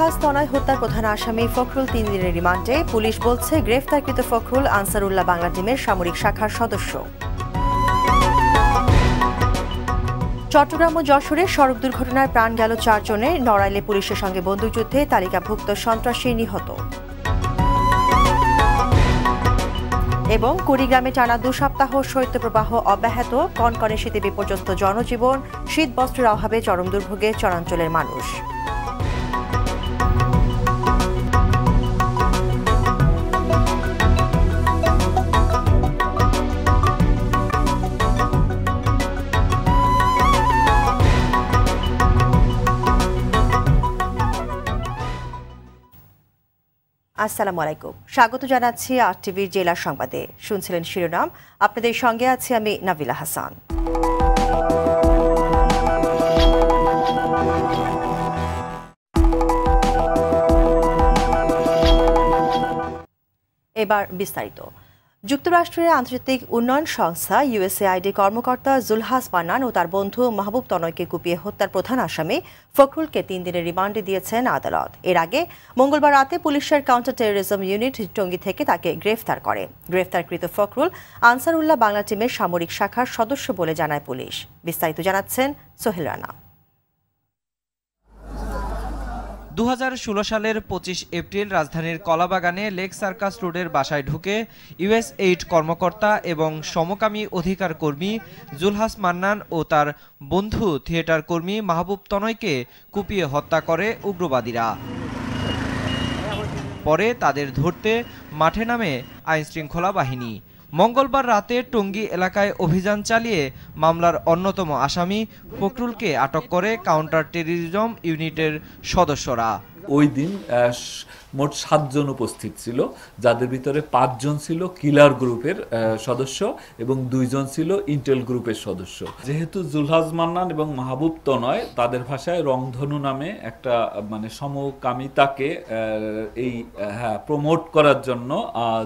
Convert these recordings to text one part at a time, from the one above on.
জুলহাস তনয় হত্যার প্রধান আসামি ফখরুল 3 দিনের রিমান্ডে। পুলিশ বলছে গ্রেফতারকৃত ফখরুল আনসারুল্লাহ বাংলা টিমের সামরিক শাখার সদস্য। চট্টগ্রাম ও যশোরে সড়ক দুর্ঘটনায় প্রাণ গেল 4 জনের। নড়াইলে পুলিশের সঙ্গে বন্দুকযুদ্ধে তালিকাভুক্ত সন্ত্রাসী নিহত। এবং কুড়িগ্রামে টানা 2 সপ্তাহ শৈত্যপ্রবাহ অব্যাহত। কনকনে শীতে বিপর্যস্ত জনজীবন, শীত বস্ত্রের অভাবে চরম দুর্ভোগে চরাঞ্চলের মানুষ। আসসালামু আলাইকুম, স্বাগত জানাচ্ছি আরটিভির জেলা সংবাদে। শুনছিলেন শিরোনাম, আপনাদের সঙ্গে আছি আমি নাবিলা হাসান। এবার বিস্তারিত। যুক্তরাষ্ট্রের আন্তর্জাতিক উন্নয়ন সংস্থা ইউএসএআইডি কর্মকর্তা জুলহাস মান্নান ও তার বন্ধু মাহবুব তনয়কে কুপিয়ে হত্যার প্রধান আসামি ফখরুলকে 3 দিনের রিমান্ডে দিয়েছেন আদালত। এর আগে মঙ্গলবার রাতে পুলিশের কাউন্টার টেরোরিজম ইউনিট টঙ্গী থেকে তাকে গ্রেফতার করে। গ্রেফতারকৃত ফখরুল আনসারুল্লাহ বাংলা টিমের সামরিক শাখার সদস্য বলে জানায় পুলিশ। বিস্তারিত জানাচ্ছেন সোহেল রানা। 2016 সালের 25 এপ্রিল রাজধানীর কলাবাগানে লেক সার্কাস রোডের বাসায় ঢুকে ইউএসএইড কর্মকর্তা এবং সমকামী অধিকার কর্মী জুলহাস মান্নান ও তার বন্ধু থিয়েটার কর্মী মাহবুব তনয়কে কুপিয়ে হত্যা করে উগ্রবাদীরা। পরে তাদের ধরতে মাঠে নামে আইনশৃঙ্খলা বাহিনী। মঙ্গলবার রাতে টঙ্গী এলাকায় অভিযান চালিয়ে মামলার অন্যতম আসামি ফখরুলকে আটক করে কাউন্টার টেরোরিজম ইউনিটের সদস্যরা। ওই দিন মোট 7 জন উপস্থিত ছিল, যাদের ভিতরে 5 জন ছিল কিলার গ্রুপের সদস্য এবং 2 জন ছিল ইন্টেল গ্রুপের সদস্য। যেহেতু জুলহাস মান্নান এবং মাহবুব তনয়, তাদের ভাষায় রংধনু নামে একটা মানে সমকামিতাকে প্রমোট করার জন্য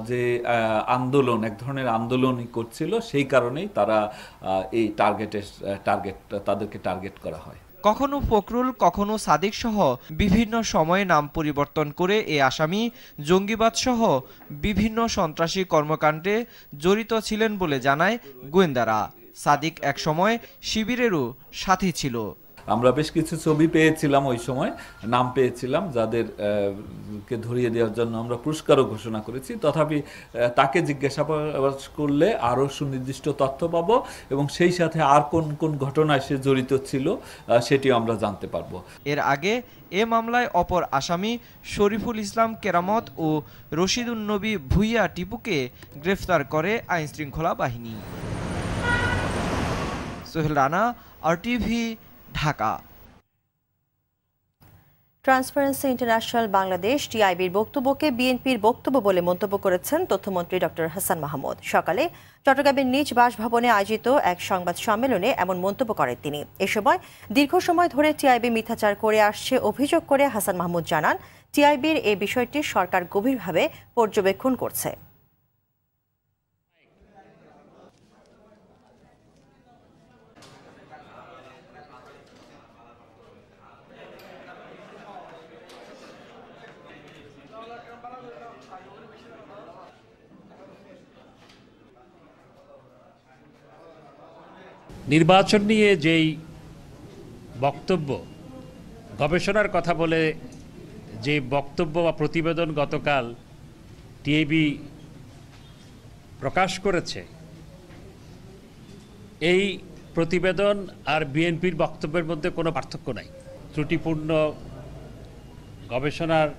যে আন্দোলন, এক ধরনের আন্দোলনই করছিল, সেই কারণেই তারা এই তাদেরকে টার্গেট করা হয়। কখনো ফখরুল, কখনো সাদিক সহ বিভিন্ন সময়ে নাম পরিবর্তন করে এ আসামি জঙ্গিবাদ সহ বিভিন্ন সন্ত্রাসী কর্মকাণ্ডে জড়িত ছিলেন বলে জানায় গোয়েন্দারা। সাদিক এক সময় শিবিরেরও সাথী ছিল। আমরা বেশ কিছু ছবি পেয়েছিলাম, ওই সময় নাম পেয়েছিলাম, যাদের কে ধরিয়ে দেওয়ার জন্য আমরা পুরস্কারও ঘোষণা করেছি। তথাপি তাকে জিজ্ঞাসাবাদ করলে আরও সুনির্দিষ্ট তথ্য পাবো এবং সেই সাথে আর কোন কোন ঘটনায় সে জড়িত ছিল সেটিও আমরা জানতে পারবো। এর আগে এ মামলায় অপর আসামি শরীফুল ইসলাম কেরামত ও রশিদুন্নবী ভুইয়া টিপুকে গ্রেফতার করে আইনশৃঙ্খলা বাহিনী। Sohel Rana, RTV, Dhaka. Transparency International Bangladesh টিআইবির বক্তব্যকে বিএনপির বক্তব্য বলে মন্তব্য করেছেন তথ্যমন্ত্রী ডক্টর হাসান মাহমুদ। সকালে চট্টগ্রামের নিজ বাসভবনে আয়োজিত এক সংবাদ সম্মেলনে এমন মন্তব্য করেন তিনি। এ সময় দীর্ঘ সময় ধরে টিআইবি মিথ্যাচার করে আসছে অভিযোগ করে হাসান মাহমুদ জানান, টিআইবির এই বিষয়টি সরকার গভীরভাবে পর্যবেক্ষণ করছে। নির্বাচন নিয়ে যেই বক্তব্য, গবেষণার কথা বলে যে বক্তব্য বা প্রতিবেদন গতকাল টিআইবি প্রকাশ করেছে, এই প্রতিবেদন আর বিএনপির বক্তব্যের মধ্যে কোনো পার্থক্য নাই। ত্রুটিপূর্ণ গবেষণার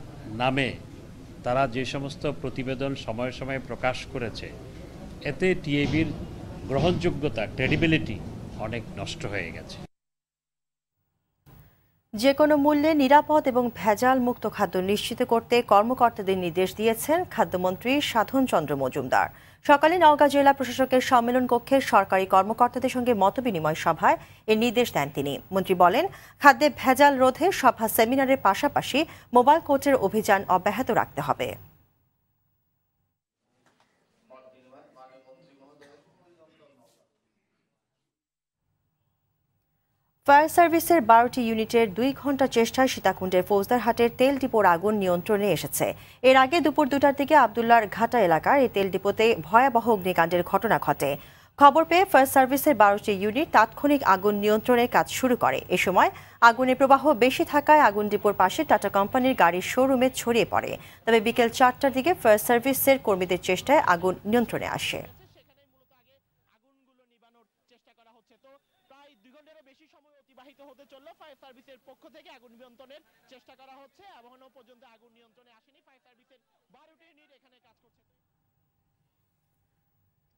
নামে তারা যে সমস্ত প্রতিবেদন সময়ে সময়ে প্রকাশ করেছে, এতে টিআইবির গ্রহণযোগ্যতা, ক্রেডিবিলিটি অনেক নষ্ট হয়ে গেছে। যে কোনো মূল্যে নিরাপদ এবং ভেজাল মুক্ত খাদ্য নিশ্চিত করতে কর্মকর্তাদের নির্দেশ দিয়েছেন খাদ্যমন্ত্রী সাধন চন্দ্র মজুমদার। সকালে নওগাঁ জেলা প্রশাসকের সম্মেলন কক্ষে সরকারি কর্মকর্তাদের সঙ্গে মতবিনিময় সভায় এর নির্দেশ দেন তিনি। মন্ত্রী বলেন, খাদ্যে ভেজাল রোধে সভা সেমিনারের পাশাপাশি মোবাইল কোর্টের অভিযান অব্যাহত রাখতে হবে। ফায়ার সার্ভিসের 12টি ইউনিটের 2 ঘন্টা চেষ্টায় সীতাকুণ্ডের ফৌজদারহাটের তেল ডিপোর আগুন নিয়ন্ত্রণে এসেছে। এর আগে দুপুর 2টার দিকে আবদুল্লার ঘাটা এলাকার এই তেল ডিপোতে ভয়াবহ অগ্নিকাণ্ডের ঘটনা ঘটে। খবর পেয়ে ফায়ার সার্ভিসের 12টি ইউনিট তাৎক্ষণিক আগুন নিয়ন্ত্রণের কাজ শুরু করে। এ সময় আগুনের প্রবাহ বেশি থাকায় আগুন ডিপোর পাশে টাটা কোম্পানির গাড়ির শোরুমে ছড়িয়ে পড়ে। তবে বিকেল 4টার দিকে ফায়ার সার্ভিসের কর্মীদের চেষ্টায় আগুন নিয়ন্ত্রণে আসে। হতে চললো ফায়ার সার্ভিসের পক্ষ থেকে আগুন নিয়ন্ত্রণের চেষ্টা করা হচ্ছে। এখনো পর্যন্ত আগুন নিয়ন্ত্রণে আসেনি। ফায়ার সার্ভিসের 12টি ইউনিট এখানে কাজ করছে।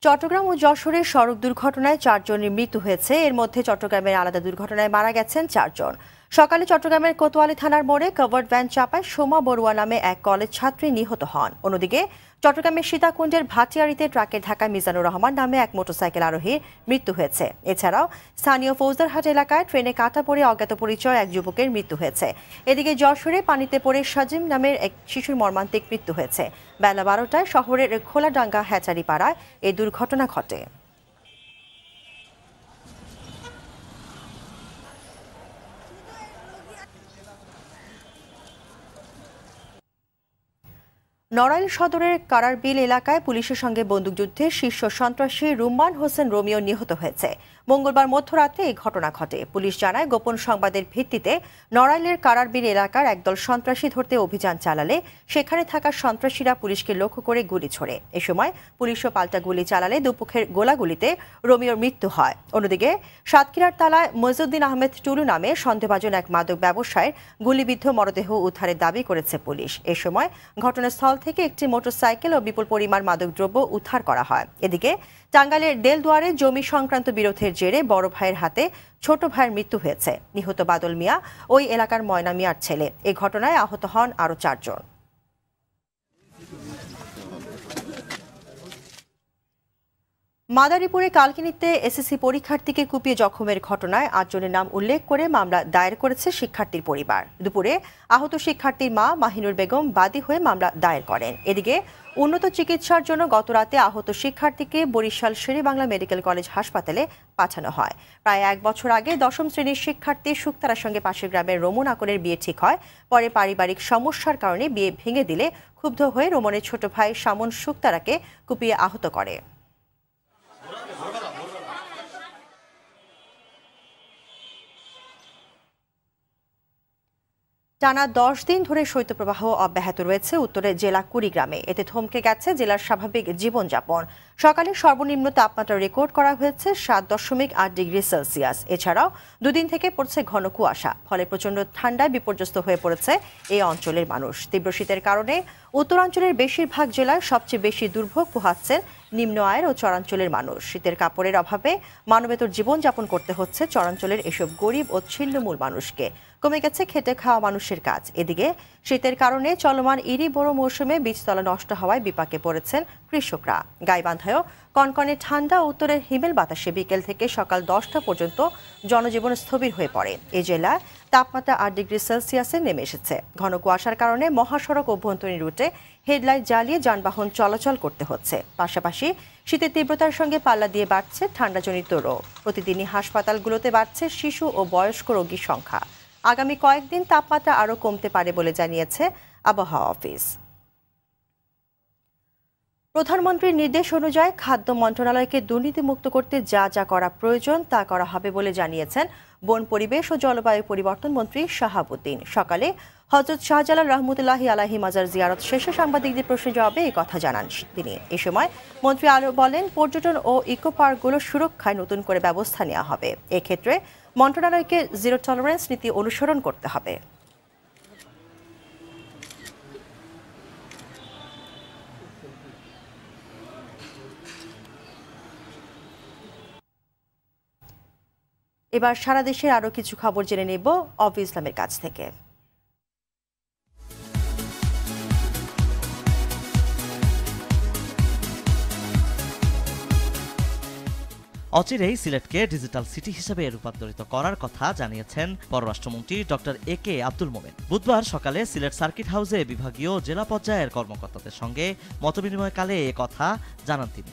চট্টগ্রাম ও যশোরের সড়ক দুর্ঘটনায় 4 জনের মৃত্যু হয়েছে। এর মধ্যে চট্টগ্রামের আলাদা দুর্ঘটনায় মারা গেছেন 4 জন। সকালে চট্টগ্রামের কোতোয়ালি থানার মোড়ে কভার্ড ভ্যান চাপায় সোমা বড়ুয়া নামে এক কলেজ ছাত্রী নিহত হন। অন্যদিকে চট্টগ্রামের সীতাকুণ্ডের ভাটিয়ারিতে ট্রাকের ধাক্কায় মিজানুর রহমান নামে এক মোটরসাইকেল আরোহীর মৃত্যু হয়েছে। এছাড়াও স্থানীয় ফৌজদারহাট এলাকায় ট্রেনে কাটা পড়ে অজ্ঞাত পরিচয় এক যুবকের মৃত্যু হয়েছে। এদিকে যশোরে পানিতে পড়ে সাজিম নামের এক শিশুর মর্মান্তিক মৃত্যু হয়েছে। বেলা 12টায় শহরের খোলাডাঙ্গা হ্যাচারি পাড়ায় এই দুর্ঘটনা ঘটে। নড়াইল সদরের কারারবিল এলাকায় পুলিশের সঙ্গে বন্দুকযুদ্ধে শীর্ষ সন্ত্রাসী রুম্মান হোসেন রোমিও নিহত হয়েছে। মঙ্গলবার মধ্যরাতে এই ঘটনা ঘটে। পুলিশ জানায়, গোপন সংবাদের ভিত্তিতে নড়াইলের কারারবিল এলাকার একদল সন্ত্রাসী ধরতে অভিযান চালালে সেখানে থাকা সন্ত্রাসীরা পুলিশকে লক্ষ্য করে গুলি ছোড়ে। এ সময় পুলিশও পাল্টা গুলি চালালে দুপক্ষের গোলাগুলিতে রোমিওর মৃত্যু হয়। অন্যদিকে সাতক্ষীরার তালায় মইজুদ্দিন আহমেদ টুলু নামে সন্দেহভাজন এক মাদক ব্যবসায়ীর গুলিবিদ্ধ মরদেহ উদ্ধারের দাবি করেছে পুলিশ। এ সময় ঘটনাস্থল থেকে একটি মোটরসাইকেল ও বিপুল পরিমাণ মাদকদ্রব্য উদ্ধার করা হয়। এদিকে টাঙ্গাইলের দেলদুয়ারে জমি সংক্রান্ত বিরোধের জেরে বড় ভাইয়ের হাতে ছোট ভাইয়ের মৃত্যু হয়েছে। নিহত বাদল মিয়া ওই এলাকার ময়না মিয়ার ছেলে। এই ঘটনায় আহত হন আরও 4 জন। মাদারীপুরে কালকিনিতে এসএসসি পরীক্ষার্থীকে কুপিয়ে জখমের ঘটনায় 8 জনের নাম উল্লেখ করে মামলা দায়ের করেছে শিক্ষার্থীর পরিবার। দুপুরে আহত শিক্ষার্থীর মা মাহিনুর বেগম বাদী হয়ে মামলা দায়ের করেন। এদিকে উন্নত চিকিৎসার জন্য গতরাতে আহত শিক্ষার্থীকে বরিশাল শেরেবাংলা মেডিকেল কলেজ হাসপাতালে পাঠানো হয়। প্রায় 1 বছর আগে 10ম শ্রেণীর শিক্ষার্থী শুক্তারার সঙ্গে পাশের গ্রামের রোমন আকনের বিয়ে ঠিক হয়। পরে পারিবারিক সমস্যার কারণে বিয়ে ভেঙে দিলে ক্ষুব্ধ হয়ে রোমনের ছোট ভাই শামন শুক্তারাকে কুপিয়ে আহত করে। টানা 10 দিন ধরে শৈত্যপ্রবাহ অব্যাহত রয়েছে উত্তরের জেলা কুড়িগ্রামে। এতে থমকে গেছে জেলার স্বাভাবিক জীবনযাপন। সকালে সর্বনিম্ন তাপমাত্রা রেকর্ড করা হয়েছে 7.8 ডিগ্রি সেলসিয়াস। এছাড়াও দুদিন থেকে পড়ছে ঘন কুয়াশা, ফলে প্রচণ্ড ঠান্ডায় বিপর্যস্ত হয়ে পড়েছে এই অঞ্চলের মানুষ। তীব্র শীতের কারণে উত্তরাঞ্চলের বেশিরভাগ জেলায় সবচেয়ে বেশি দুর্ভোগ পোহাচ্ছেন নিম্ন আয়ের ও চরাঞ্চলের মানুষ। শীতের কাপড়ের অভাবে মানবেতর জীবনযাপন করতে হচ্ছে চরাঞ্চলের এসব গরিব ও ছিন্নমূল মানুষকে। কমে গেছে খেটে খাওয়া মানুষের কাজ। এদিকে শীতের কারণে চলমান ইরি বড় মৌসুমে বীজতলা নষ্ট হওয়ায় বিপাকে পড়েছেন কৃষকরা। গাইবান্ধায়ও কনকনে ঠান্ডা উত্তরের হিমেল বাতাসে বিকেল থেকে সকাল 10টা পর্যন্ত জনজীবন স্থবির হয়ে পড়ে। এই জেলায় তাপমাত্রা 8 ডিগ্রি সেলসিয়াসে নেমে এসেছে। ঘন কুয়াশার কারণে মহাসড়ক অভ্যন্তরীণ রুটে হেডলাইট জ্বালিয়ে যানবাহন চলাচল করতে হচ্ছে। পাশাপাশি শীতের তীব্রতার সঙ্গে পাল্লা দিয়ে বাড়ছে ঠান্ডাজনিত রোগ। প্রতিদিনই হাসপাতালগুলোতে বাড়ছে শিশু ও বয়স্ক রোগীর সংখ্যা। আগামী কয়েকদিন তাপমাত্রা আরও কমতে পারে বলে জানিয়েছে আবহাওয়া অফিস। প্রধানমন্ত্রীর নির্দেশ অনুযায়ী খাদ্য মন্ত্রণালয়কে দুর্নীতিমুক্ত করতে যা যা করা প্রয়োজন তা করা হবে বলে জানিয়েছেন বন, পরিবেশ ও জলবায়ু পরিবর্তন মন্ত্রী শাহাবুদ্দিন। সকালে হযরত শাহজালাল রহমতুল্লাহি আলাইহি মাজার জিয়ারত শেষে সাংবাদিকদের প্রশ্নের জবাবে এই কথা জানান তিনি। এ সময় মন্ত্রী আরও বলেন, পর্যটন ও ইকো পার্কগুলোর সুরক্ষায় নতুন করে ব্যবস্থা নেওয়া হবে। এক্ষেত্রে মন্ত্রণালয়কে জিরো টলারেন্স নীতি অনুসরণ করতে হবে। এবার সারা দেশের আরো কিছু খবর জেনে নেব অভি ইসলামের কাছ থেকে। অচিরেই সিলেটকে ডিজিটাল সিটি হিসেবে রূপান্তরিত করার কথা জানিয়েছেন পররাষ্ট্রমন্ত্রী ডক্টর একে আব্দুল মোমেন। বুধবার সকালে সিলেট সার্কিট হাউসে বিভাগীয় জেলা পর্যায়ের কর্মকর্তাদের সঙ্গে মতবিনিময়কালে এ কথা জানান তিনি।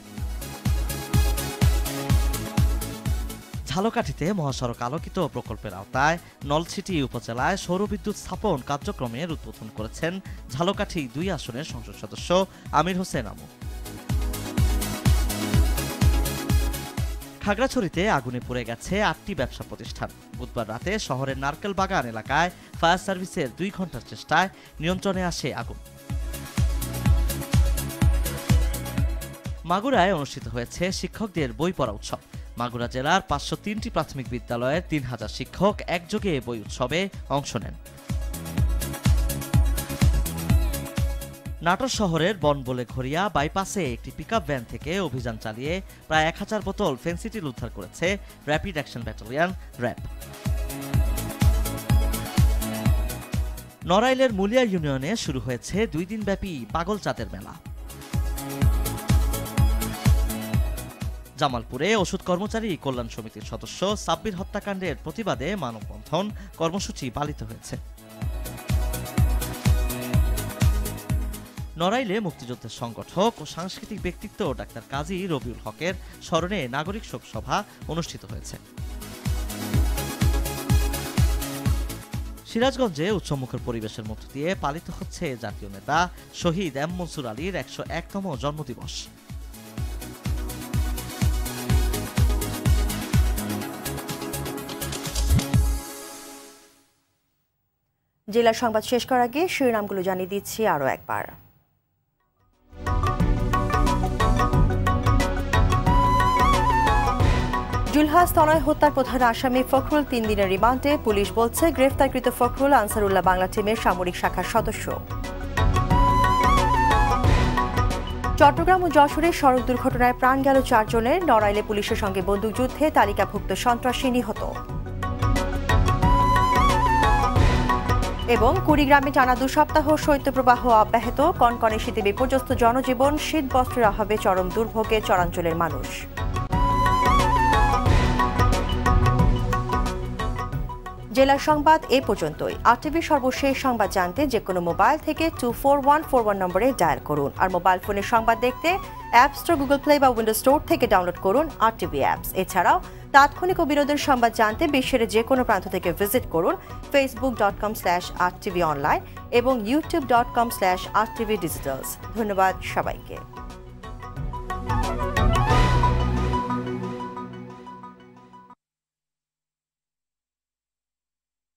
ঝালকাঠিতে মহাসড়ক আলোকিত প্রকল্পের আওতায় নলছিটি উপজেলায় সৌরবিদ্যুৎ স্থাপন কার্যক্রমের উদ্বোধন করেছেন ঝালকাঠি 2 আসনের সংসদ সদস্য আমির হোসেন আমু। খাগড়াছড়িতে আগুনে পুড়ে গেছে 8টি ব্যবসা প্রতিষ্ঠান। বুধবার রাতে শহরের নারকেল বাগান এলাকায় ফায়ার সার্ভিসের 2 ঘন্টার চেষ্টায় নিয়ন্ত্রণে আসে আগুন। মাগুরায় অনুষ্ঠিত হয়েছে শিক্ষকদের বই পড়া উৎসব। মাগুরা জেলার 503টি প্রাথমিক বিদ্যালয়ের 3000 শিক্ষক একযোগে বই উৎসবে অংশ নেন। নাটোর শহরের বনবলে ঘড়িয়া বাইপাসে একটি পিকআপ ভ্যান থেকে অভিযান চালিয়ে প্রায় 1000 বোতল ফেন্সিডিল উদ্ধার করেছে র্যাপিড অ্যাকশন ব্যাটালিয়ন র্যাব। নড়াইলের মুলিয়া ইউনিয়নে শুরু হয়েছে 2 দিনব্যাপী পাগল চাঁদের মেলা। জামালপুরে ওষুধ কর্মচারী কল্যাণ সমিতির সদস্য সাব্বির হত্যাকাণ্ডের প্রতিবাদে মানববন্ধন কর্মসূচি পালিত হয়েছে। নড়াইলে মুক্তিযুদ্ধের সংগঠক ও সাংস্কৃতিক ব্যক্তিত্ব ডাক্তার কাজী রবিউল হকের স্মরণে নাগরিক শোক সভা অনুষ্ঠিত হয়েছে। সিরাজগঞ্জে উৎসবমুখর পরিবেশের মধ্য দিয়ে পালিত হচ্ছে জাতীয় নেতা শহীদ এম মনসুর আলীর 101তম জন্মদিবস। জেলা সংবাদ শেষ করার আগে শিরোনামগুলো জানিয়ে দিচ্ছি আরও একবার। জুলহাস তনয় হত্যার প্রধান আসামি ফখরুল 3 দিনের রিমান্ডে। পুলিশ বলছে গ্রেফতারকৃত ফখরুল আনসারুল্লাহ বাংলা টিমের সামরিক শাখার সদস্য। চট্টগ্রাম ও যশোরে সড়ক দুর্ঘটনায় প্রাণ গেল 4 জনের। নড়াইলে পুলিশের সঙ্গে বন্দুকযুদ্ধে তালিকাভুক্ত সন্ত্রাসী নিহত। এবং কুড়িগ্রামে টানা 2 সপ্তাহ শৈত্যপ্রবাহ অব্যাহত। কনকনে শীতে বিপর্যস্ত জনজীবন, শীত বস্ত্রের অভাবে চরম দুর্ভোগে চরাঞ্চলের মানুষ। জেলার সংবাদ এ পর্যন্তই। আরটিভির সর্বশেষ সংবাদ জানতে যে কোনো মোবাইল থেকে 24141 নম্বরে ডায়াল করুন। আর মোবাইল ফোনের সংবাদ দেখতে অ্যাপ স্টোর, গুগল প্লে বা উইন্ডোজ স্টোর থেকে ডাউনলোড করুন আরটিভি অ্যাপস। এছাড়াও তাৎক্ষণিক ও বিনোদন সংবাদ জানতে বিশ্বের যে কোনো প্রান্ত থেকে ভিজিট করুন facebook.com/rtvonline এবং youtube.com/rtvdigitals। ধন্যবাদ সবাইকে।